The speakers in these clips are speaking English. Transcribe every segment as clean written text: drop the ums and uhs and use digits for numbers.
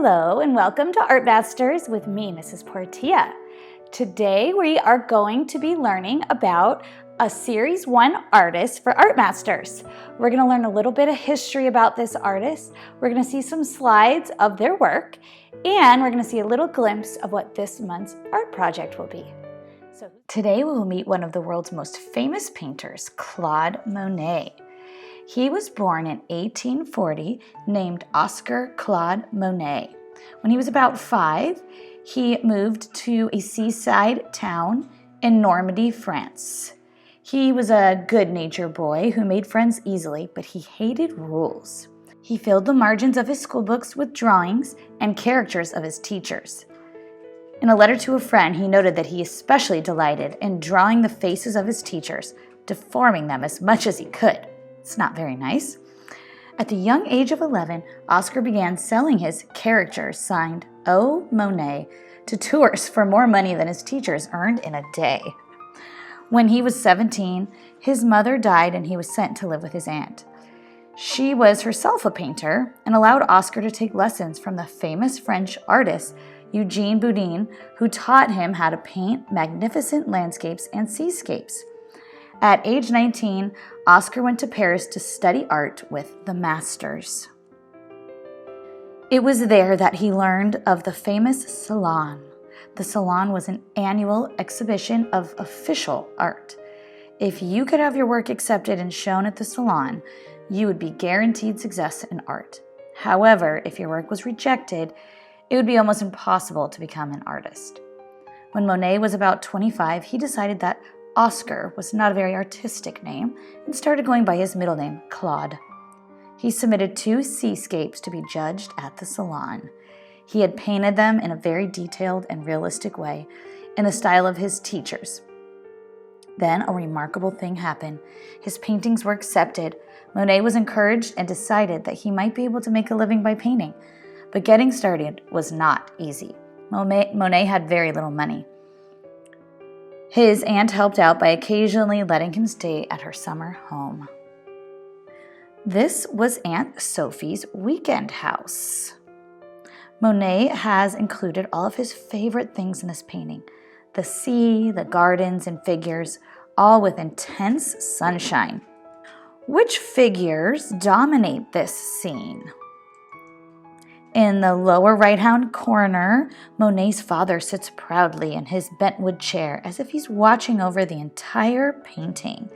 Hello and welcome to Art Masters with me, Mrs. Portilla. Today we are going to be learning about a Series 1 artist for Art Masters. We're going to learn a little bit of history about this artist. We're going to see some slides of their work, and we're going to see a little glimpse of what this month's art project will be. So today we will meet one of the world's most famous painters, Claude Monet. He was born in 1840, named Oscar Claude Monet. When he was about 5, he moved to a seaside town in Normandy, France. He was a good-natured boy who made friends easily, but he hated rules. He filled the margins of his school books with drawings and caricatures of his teachers. In a letter to a friend, he noted that he especially delighted in drawing the faces of his teachers, deforming them as much as he could. It's not very nice. At the young age of 11, Oscar began selling his caricatures signed O. Monet to tourists for more money than his teachers earned in a day. When he was 17, his mother died and he was sent to live with his aunt. She was herself a painter and allowed Oscar to take lessons from the famous French artist Eugene Boudin, who taught him how to paint magnificent landscapes and seascapes. At age 19, Oscar went to Paris to study art with the masters. It was there that he learned of the famous Salon. The Salon was an annual exhibition of official art. If you could have your work accepted and shown at the Salon, you would be guaranteed success in art. However, if your work was rejected, it would be almost impossible to become an artist. When Monet was about 25, he decided that Oscar was not a very artistic name and started going by his middle name, Claude. He submitted 2 seascapes to be judged at the Salon. He had painted them in a very detailed and realistic way in the style of his teachers. Then a remarkable thing happened. His paintings were accepted. Monet was encouraged and decided that he might be able to make a living by painting. But getting started was not easy. Monet had very little money. His aunt helped out by occasionally letting him stay at her summer home. This was Aunt Sophie's weekend house. Monet has included all of his favorite things in this painting: the sea, the gardens, and figures, all with intense sunshine. Which figures dominate this scene? In the lower right-hand corner, Monet's father sits proudly in his bentwood chair as if he's watching over the entire painting.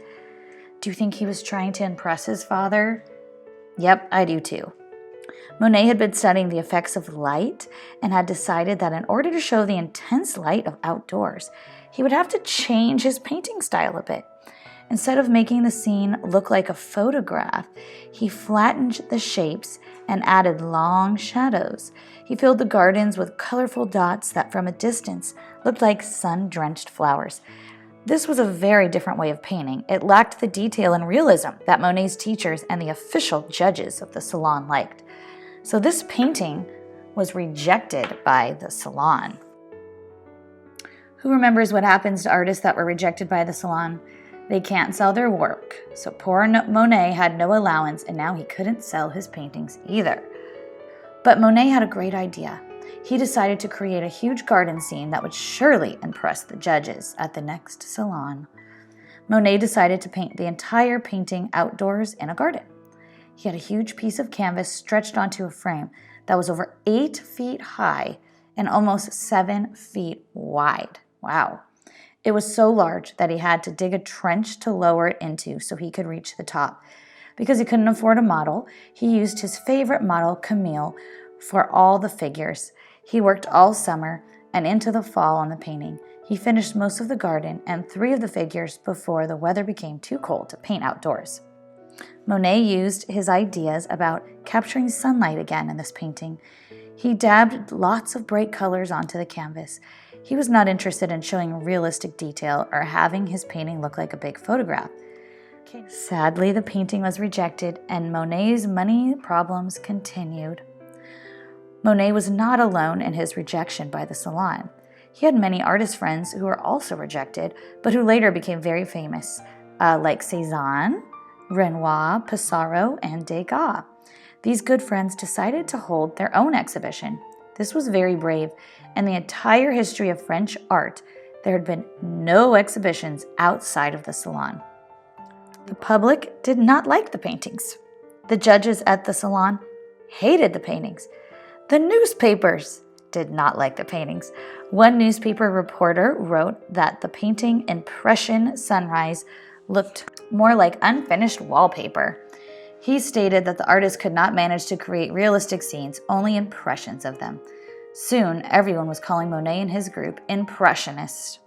Do you think he was trying to impress his father? Yep, I do too. Monet had been studying the effects of light and had decided that in order to show the intense light of outdoors, he would have to change his painting style a bit. Instead of making the scene look like a photograph, he flattened the shapes and added long shadows. He filled the gardens with colorful dots that from a distance looked like sun-drenched flowers. This was a very different way of painting. It lacked the detail and realism that Monet's teachers and the official judges of the Salon liked. So this painting was rejected by the Salon. Who remembers what happens to artists that were rejected by the Salon? They can't sell their work, so poor Monet had no allowance and now he couldn't sell his paintings either. But Monet had a great idea. He decided to create a huge garden scene that would surely impress the judges at the next Salon. Monet decided to paint the entire painting outdoors in a garden. He had a huge piece of canvas stretched onto a frame that was over 8 feet high and almost 7 feet wide. Wow. It was so large that he had to dig a trench to lower it into so he could reach the top. Because he couldn't afford a model, he used his favorite model, Camille, for all the figures. He worked all summer and into the fall on the painting. He finished most of the garden and 3 of the figures before the weather became too cold to paint outdoors. Monet used his ideas about capturing sunlight again in this painting. He dabbed lots of bright colors onto the canvas. He was not interested in showing realistic detail or having his painting look like a big photograph. Sadly, the painting was rejected and Monet's money problems continued. Monet was not alone in his rejection by the Salon. He had many artist friends who were also rejected, but who later became very famous, like Cézanne, Renoir, Pissarro, and Degas. These good friends decided to hold their own exhibition. This was very brave. In the entire history of French art, there had been no exhibitions outside of the Salon. The public did not like the paintings. The judges at the Salon hated the paintings. The newspapers did not like the paintings. One newspaper reporter wrote that the painting Impression Sunrise looked more like unfinished wallpaper. He stated that the artist could not manage to create realistic scenes, only impressions of them. Soon, everyone was calling Monet and his group Impressionists.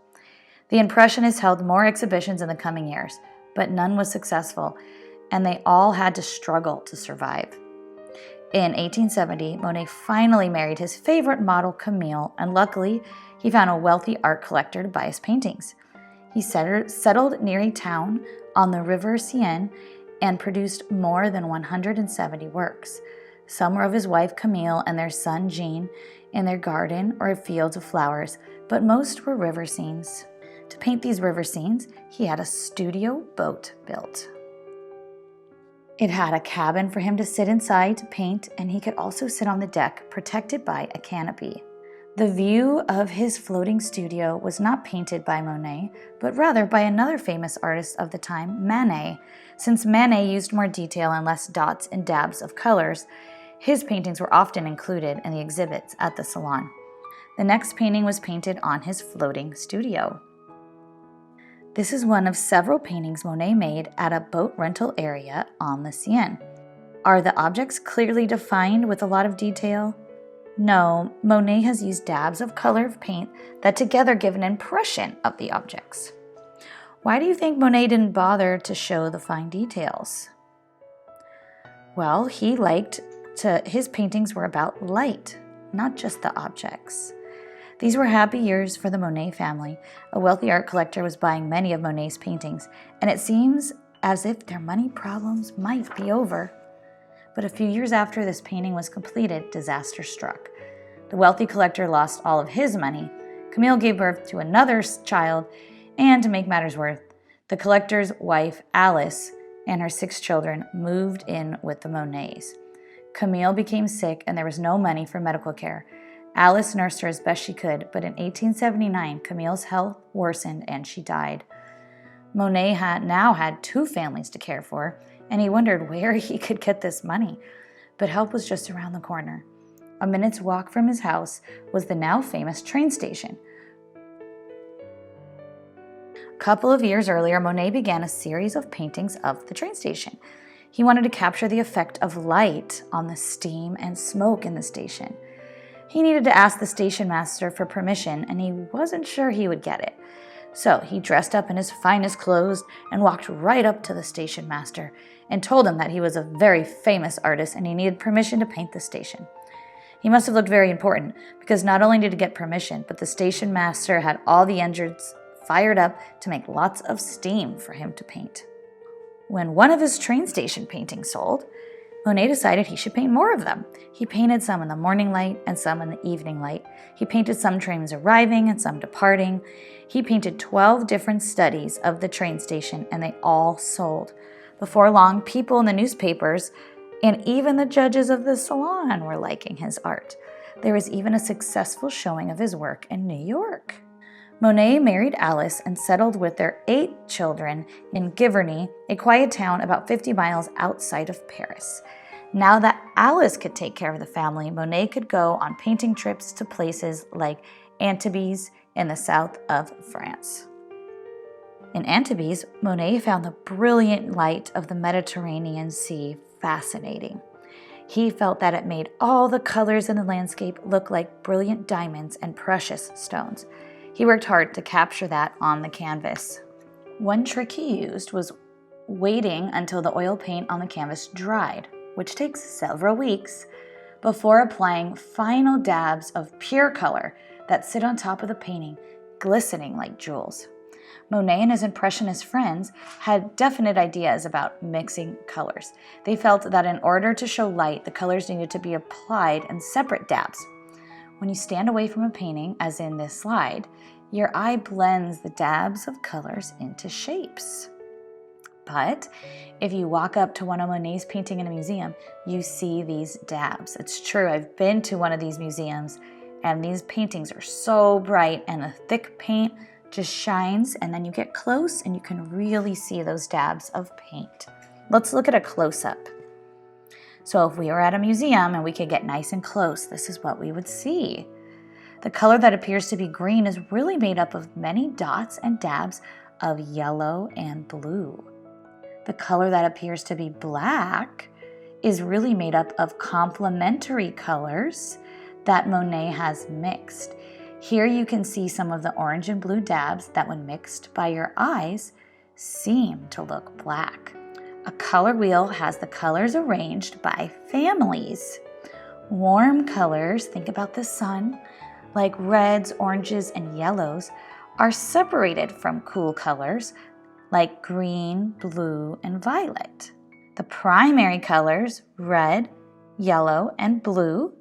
The Impressionists held more exhibitions in the coming years, but none was successful, and they all had to struggle to survive. In 1870, Monet finally married his favorite model, Camille, and luckily, he found a wealthy art collector to buy his paintings. He settled near a town on the River Seine and produced more than 170 works. Some were of his wife Camille and their son Jean in their garden or fields of flowers, but most were river scenes. To paint these river scenes, he had a studio boat built. It had a cabin for him to sit inside to paint, and he could also sit on the deck, protected by a canopy. The view of his floating studio was not painted by Monet, but rather by another famous artist of the time, Manet. Since Manet used more detail and less dots and dabs of colors, his paintings were often included in the exhibits at the Salon. The next painting was painted on his floating studio. This is one of several paintings Monet made at a boat rental area on the Seine. Are the objects clearly defined with a lot of detail? No, Monet has used dabs of color of paint that together give an impression of the objects. Why do you think Monet didn't bother to show the fine details? Well, his paintings were about light, not just the objects. These were happy years for the Monet family. A wealthy art collector was buying many of Monet's paintings, and it seems as if their money problems might be over. But a few years after this painting was completed, disaster struck. The wealthy collector lost all of his money. Camille gave birth to another child, and to make matters worse, the collector's wife, Alice, and her 6 children moved in with the Monets. Camille became sick, and there was no money for medical care. Alice nursed her as best she could, but in 1879, Camille's health worsened and she died. Monet now had 2 families to care for, and he wondered where he could get this money. But help was just around the corner. A minute's walk from his house was the now famous train station. A couple of years earlier, Monet began a series of paintings of the train station. He wanted to capture the effect of light on the steam and smoke in the station. He needed to ask the station master for permission, and he wasn't sure he would get it. So he dressed up in his finest clothes and walked right up to the station master and told him that he was a very famous artist and he needed permission to paint the station. He must have looked very important because not only did he get permission, but the station master had all the engines fired up to make lots of steam for him to paint. When one of his train station paintings sold, Monet decided he should paint more of them. He painted some in the morning light and some in the evening light. He painted some trains arriving and some departing. He painted 12 different studies of the train station, and they all sold. Before long, people in the newspapers and even the judges of the Salon were liking his art. There was even a successful showing of his work in New York. Monet married Alice and settled with their 8 children in Giverny, a quiet town about 50 miles outside of Paris. Now that Alice could take care of the family, Monet could go on painting trips to places like Antibes in the south of France. In Antibes, Monet found the brilliant light of the Mediterranean Sea fascinating. He felt that it made all the colors in the landscape look like brilliant diamonds and precious stones. He worked hard to capture that on the canvas. One trick he used was waiting until the oil paint on the canvas dried, which takes several weeks, before applying final dabs of pure color that sit on top of the painting, glistening like jewels. Monet and his Impressionist friends had definite ideas about mixing colors. They felt that in order to show light, the colors needed to be applied in separate dabs. When you stand away from a painting, as in this slide, your eye blends the dabs of colors into shapes. But if you walk up to one of Monet's paintings in a museum, you see these dabs. It's true, I've been to one of these museums, and these paintings are so bright, and the thick paint just shines, and then you get close and you can really see those dabs of paint. Let's look at a close-up. So if we were at a museum and we could get nice and close, this is what we would see. The color that appears to be green is really made up of many dots and dabs of yellow and blue. The color that appears to be black is really made up of complementary colors that Monet has mixed. Here you can see some of the orange and blue dabs that, when mixed by your eyes, seem to look black. A color wheel has the colors arranged by families. Warm colors, think about the sun, like reds, oranges, and yellows, are separated from cool colors like green, blue, and violet. The primary colors, red, yellow, and blue,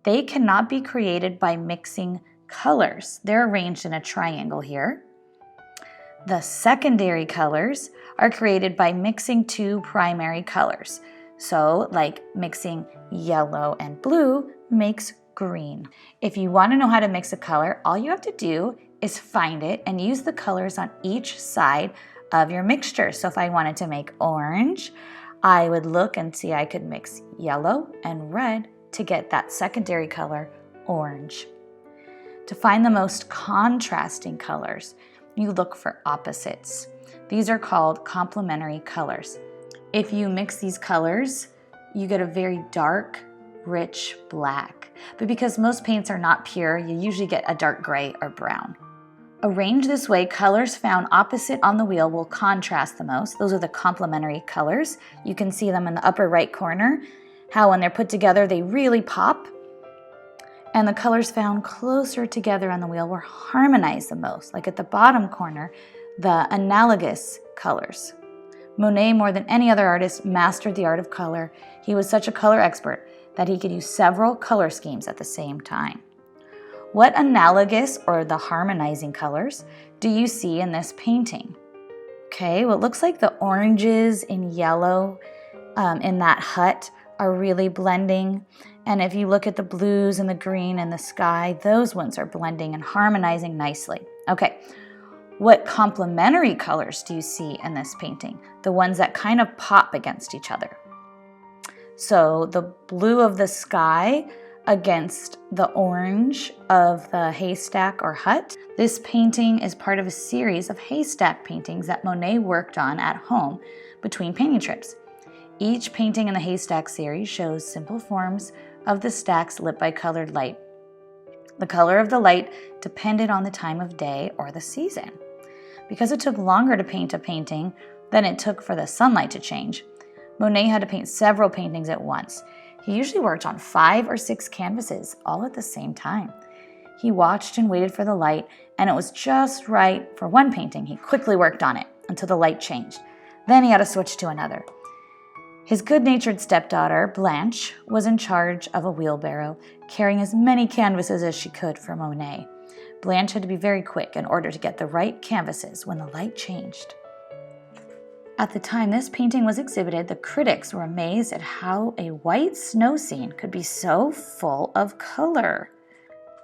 they cannot be created by mixing colors. They're arranged in a triangle here. The secondary colors are created by mixing two primary colors. So, like mixing yellow and blue makes green. If you want to know how to mix a color, all you have to do is find it and use the colors on each side of your mixture. So if I wanted to make orange, I would look and see I could mix yellow and red to get that secondary color, orange. To find the most contrasting colors, you look for opposites. These are called complementary colors. If you mix these colors, you get a very dark, rich black. But because most paints are not pure, you usually get a dark gray or brown. Arranged this way, colors found opposite on the wheel will contrast the most. Those are the complementary colors. You can see them in the upper right corner, how when they're put together, they really pop. And the colors found closer together on the wheel will harmonize the most, like at the bottom corner, the analogous colors. Monet, more than any other artist, mastered the art of color. He was such a color expert that he could use several color schemes at the same time. What analogous or the harmonizing colors do you see in this painting? Okay, well, it looks like the oranges and yellow in that hut are really blending. And if you look at the blues and the green and the sky, those ones are blending and harmonizing nicely. Okay, what complementary colors do you see in this painting? The ones that kind of pop against each other. So the blue of the sky against the orange of the haystack or hut. This painting is part of a series of haystack paintings that Monet worked on at home between painting trips. Each painting in the haystack series shows simple forms of the stacks lit by colored light. The color of the light depended on the time of day or the season. Because it took longer to paint a painting than it took for the sunlight to change, Monet had to paint several paintings at once. He usually worked on 5 or 6 canvases, all at the same time. He watched and waited for the light, and it was just right for one painting. He quickly worked on it until the light changed. Then he had to switch to another. His good-natured stepdaughter, Blanche, was in charge of a wheelbarrow, carrying as many canvases as she could for Monet. Blanche had to be very quick in order to get the right canvases when the light changed. At the time this painting was exhibited, the critics were amazed at how a white snow scene could be so full of color.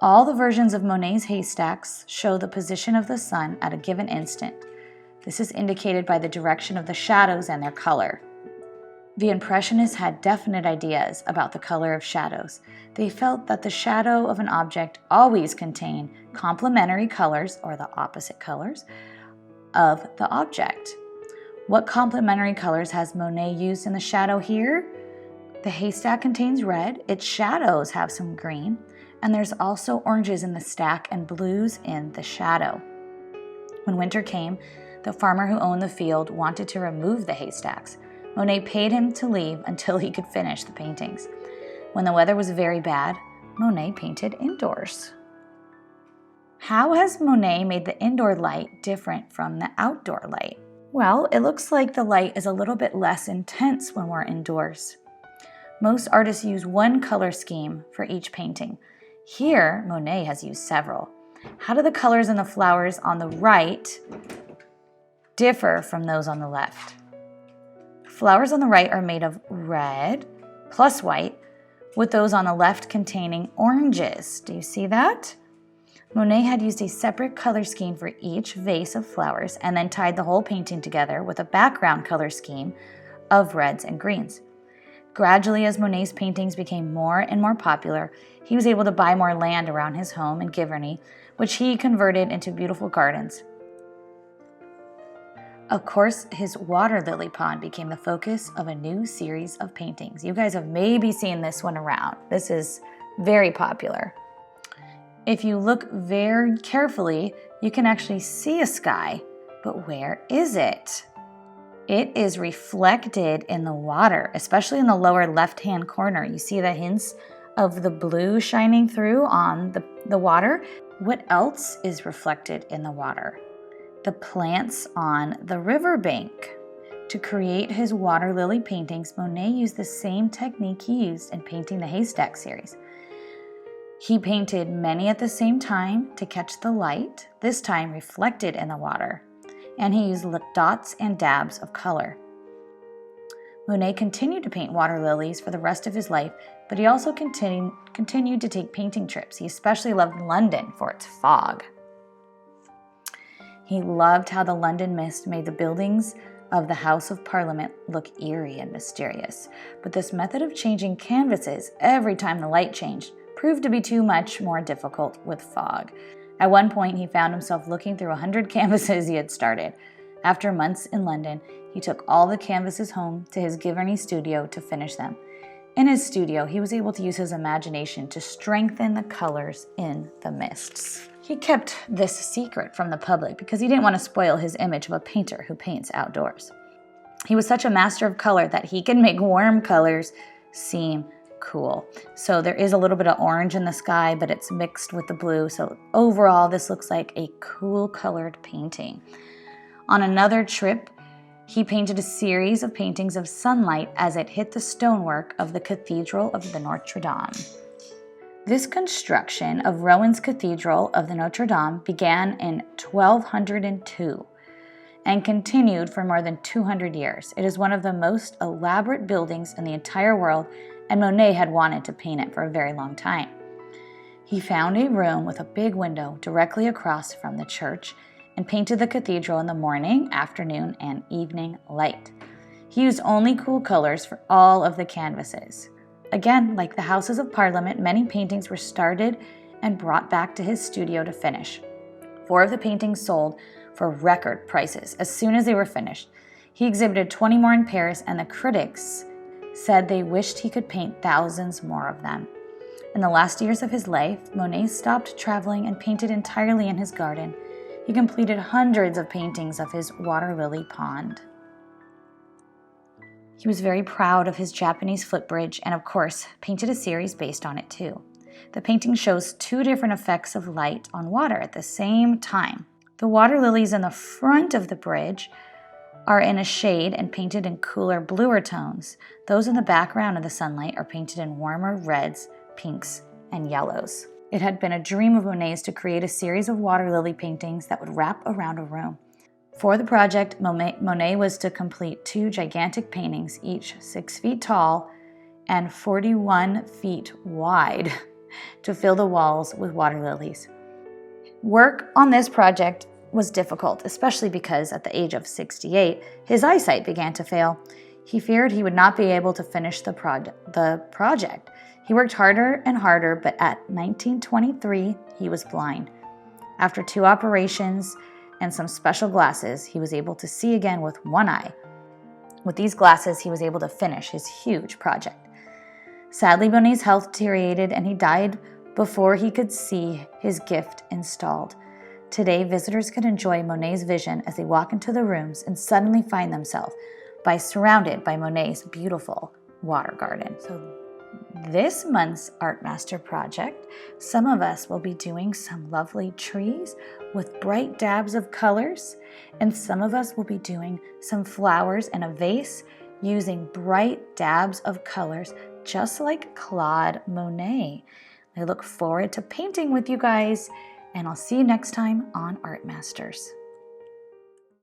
All the versions of Monet's haystacks show the position of the sun at a given instant. This is indicated by the direction of the shadows and their color. The Impressionists had definite ideas about the color of shadows. They felt that the shadow of an object always contained complementary colors, or the opposite colors, of the object. What complementary colors has Monet used in the shadow here? The haystack contains red, its shadows have some green, and there's also oranges in the stack and blues in the shadow. When winter came, the farmer who owned the field wanted to remove the haystacks. Monet paid him to leave until he could finish the paintings. When the weather was very bad, Monet painted indoors. How has Monet made the indoor light different from the outdoor light? Well, it looks like the light is a little bit less intense when we're indoors. Most artists use one color scheme for each painting. Here, Monet has used several. How do the colors in the flowers on the right differ from those on the left. Flowers on the right are made of red plus white, with those on the left containing oranges. Do you see that? Monet had used a separate color scheme for each vase of flowers and then tied the whole painting together with a background color scheme of reds and greens. Gradually, as Monet's paintings became more and more popular, he was able to buy more land around his home in Giverny, which he converted into beautiful gardens. Of course, his water lily pond became the focus of a new series of paintings. You guys have maybe seen this one around. This is very popular. If you look very carefully, you can actually see a sky, but where is it? It is reflected in the water, especially in the lower left-hand corner. You see the hints of the blue shining through on the water. What else is reflected in the water? The plants on the riverbank. To create his water lily paintings, Monet used the same technique he used in painting the Haystack series. He painted many at the same time to catch the light, this time reflected in the water, and he used dots and dabs of color. Monet continued to paint water lilies for the rest of his life, but he also continued to take painting trips. He especially loved London for its fog. He loved how the London mist made the buildings of the House of Parliament look eerie and mysterious. But this method of changing canvases every time the light changed proved to be too much more difficult with fog. At one point, he found himself looking through 100 canvases he had started. After months in London, he took all the canvases home to his Giverny studio to finish them. In his studio, he was able to use his imagination to strengthen the colors in the mists. He kept this secret from the public because he didn't want to spoil his image of a painter who paints outdoors. He was such a master of color that he can make warm colors seem cool. So there is a little bit of orange in the sky, but it's mixed with the blue. So overall, this looks like a cool colored painting. On another trip, he painted a series of paintings of sunlight as it hit the stonework of the Cathedral of the Notre Dame. This construction of Rowen's Cathedral of the Notre Dame began in 1202 and continued for more than 200 years. It is one of the most elaborate buildings in the entire world, and Monet had wanted to paint it for a very long time. He found a room with a big window directly across from the church and painted the cathedral in the morning, afternoon, and evening light. He used only cool colors for all of the canvases. Again, like the Houses of Parliament, many paintings were started and brought back to his studio to finish. 4 of the paintings sold for record prices as soon as they were finished. He exhibited 20 more in Paris, and the critics said they wished he could paint thousands more of them. In the last years of his life, Monet stopped traveling and painted entirely in his garden. He completed hundreds of paintings of his water lily pond. He was very proud of his Japanese footbridge and, of course, painted a series based on it too. The painting shows 2 different effects of light on water at the same time. The water lilies in the front of the bridge are in a shade and painted in cooler, bluer tones. Those in the background of the sunlight are painted in warmer reds, pinks, and yellows. It had been a dream of Monet's to create a series of water lily paintings that would wrap around a room. For the project, Monet was to complete 2 gigantic paintings, each 6 feet tall and 41 feet wide, to fill the walls with water lilies. Work on this project was difficult, especially because at the age of 68, his eyesight began to fail. He feared he would not be able to finish the project. He worked harder and harder, but at 1923, he was blind. After 2 operations and some special glasses, he was able to see again with one eye. With these glasses, he was able to finish his huge project. Sadly, Monet's health deteriorated and he died before he could see his gift installed. Today, visitors can enjoy Monet's vision as they walk into the rooms and suddenly find themselves surrounded by Monet's beautiful water garden. So this month's Art Master project, some of us will be doing some lovely trees with bright dabs of colors, and some of us will be doing some flowers in a vase using bright dabs of colors, just like Claude Monet. I look forward to painting with you guys, and I'll see you next time on Art Masters.